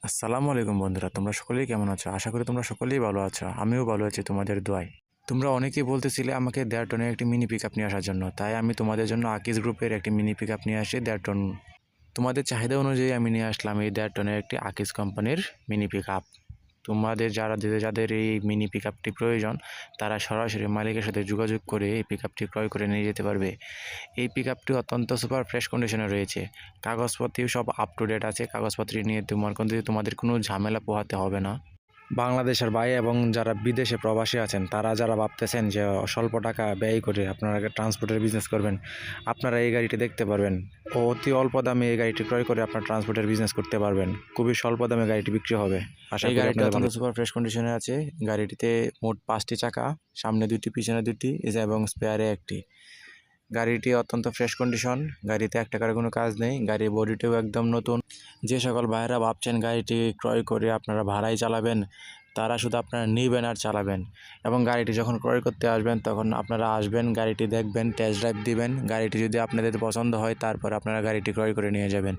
আসসালামু আলাইকুম বন্ধুরা, তোমরা সকলেই কেমন আছো? আশা করি তোমরা সকলেই ভালো আছো। আমিও ভালো আছি তোমাদের দোয়ায়। তোমরা অনেকেই বলতেছিলে আমাকে 1.5 টনের একটি মিনি পিকআপ নিয়ে আসার জন্য, তাই আমি তোমাদের জন্য আকিজ গ্রুপের একটি মিনি পিকআপ নিয়ে আসি 1.5 টন। তোমাদের চাহিদা অনুযায়ী আমি নিয়ে আসলাম এই 1.5 টনের একটি আকিজ কোম্পানির মিনি পিকআপ। তোমাদের যাদের এই মিনি পিকআপটি প্রয়োজন তারা সরাসরি মালিকের সাথে যোগাযোগ করে এই পিকআপটি ক্রয় করে নিয়ে যেতে পারবে। এই পিকআপটি অত্যন্ত সুপার ফ্রেশ কন্ডিশনে রয়েছে। কাগজপত্র সব আপ টু ডেট আছে। কাগজপত্র নিয়ে তোমাদের কোনো ঝামেলা পোহাতে হবে না। বাংলাদেশের বাইরে এবং যারা বিদেশে প্রবাসী আছেন তারা যারা ভাবতেছেন যে স্বল্প টাকা ব্যয় করে আপনারা ট্রান্সপোর্টের বিজনেস করবেন, আপনারা এই গাড়িটি দেখতে পারবেন। অতি অল্প দামে এই গাড়িটি ক্রয় করে আপনার ট্রান্সপোর্টের বিজনেস করতে পারবেন। খুবই স্বল্প দামে গাড়িটি বিক্রি হবে। এই গাড়িটি অত্যন্ত সুপার ফ্রেশ কন্ডিশনে আছে। গাড়িটিতে মোট 5টি চাকা, সামনে 2টি, পিছনে 2টি এবং স্পেয়ারে 1টি। গাড়িটি অত্যন্ত ফ্রেশ কন্ডিশন। গাড়িতে 1 টাকার কোনো কাজ নেই। গাড়ির বডিটিও একদম নতুন। যে সকল ভাইয়েরা ভাবছেন গাড়িটি ক্রয় করে আপনারা ভাড়ায় চালাবেন, তারা শুধু আপনারা নিবেন আর চালাবেন। এবং গাড়িটি যখন ক্রয় করতে আসবেন তখন আপনারা আসবেন, গাড়িটি দেখবেন, টেস্ট ড্রাইভ দিবেন। গাড়িটি যদি আপনাদের পছন্দ হয় তারপর আপনারা গাড়িটি ক্রয় করে নিয়ে যাবেন।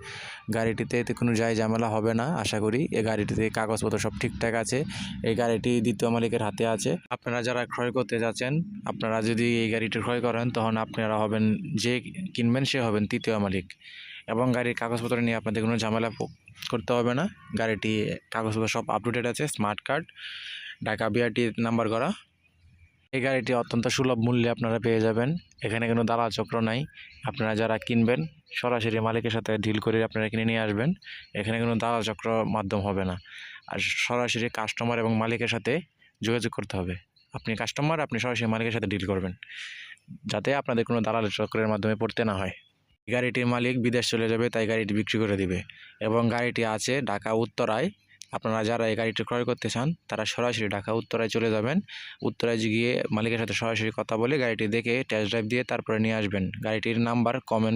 গাড়িটিতে এতে কোনো ঝামেলা হবে না আশা করি। এই গাড়িটিতে কাগজপত্র সব ঠিকঠাক আছে। এই গাড়িটি দ্বিতীয় মালিকের হাতে আছে। আপনারা যারা ক্রয় করতে যাচ্ছেন, আপনারা যদি এই গাড়িটি ক্রয় করেন তখন আপনারা হবেন, যে কিনবেন সে হবেন তৃতীয় মালিক। এবং গাড়ির কাগজপত্র নিয়ে আপনাদের কোনো ঝামেলা করতে হবে না। গাড়িটি কাগজপত্র সব আপ টু ডেট আছে। Smart card, Dhaka BRT number করা। এই গাড়িটি অত্যন্ত সুলভ মূল্যে আপনারা পেয়ে যাবেন। এখানে কোনো দালাল চক্র নাই। আপনারা যারা কিনবেন সরাসরি মালিকের সাথে ডিল করে আপনারা কিনে নিয়ে আসবেন। এখানে কোনো দালাল চক্র মাধ্যম হবে না। আর সরাসরি কাস্টমার এবং মালিকের সাথে যোগাযোগ করতে হবে। আপনি কাস্টমার, আপনি সরাসরি মালিকের সাথে ডিল করবেন, যাতে আপনাদের কোনো দালাল চক্রের মাধ্যমে পড়তে না হয়। গাড়িটির মালিক বিদেশ চলে যাবে, তাই গাড়িটি বিক্রি করে দিবে। এবং গাড়িটি আছে ঢাকা উত্তরায়। আপনারা যারা এই গাড়িটি ক্রয় করতে চান তারা সরাসরি ঢাকা উত্তরায় চলে যাবেন। উত্তরায় গিয়ে মালিকের সাথে সরাসরি কথা বলে গাড়িটি দেখে টেস্ট ড্রাইভ দিয়ে তারপরে নিয়ে আসবেন। গাড়িটির নাম্বার কমেন্ট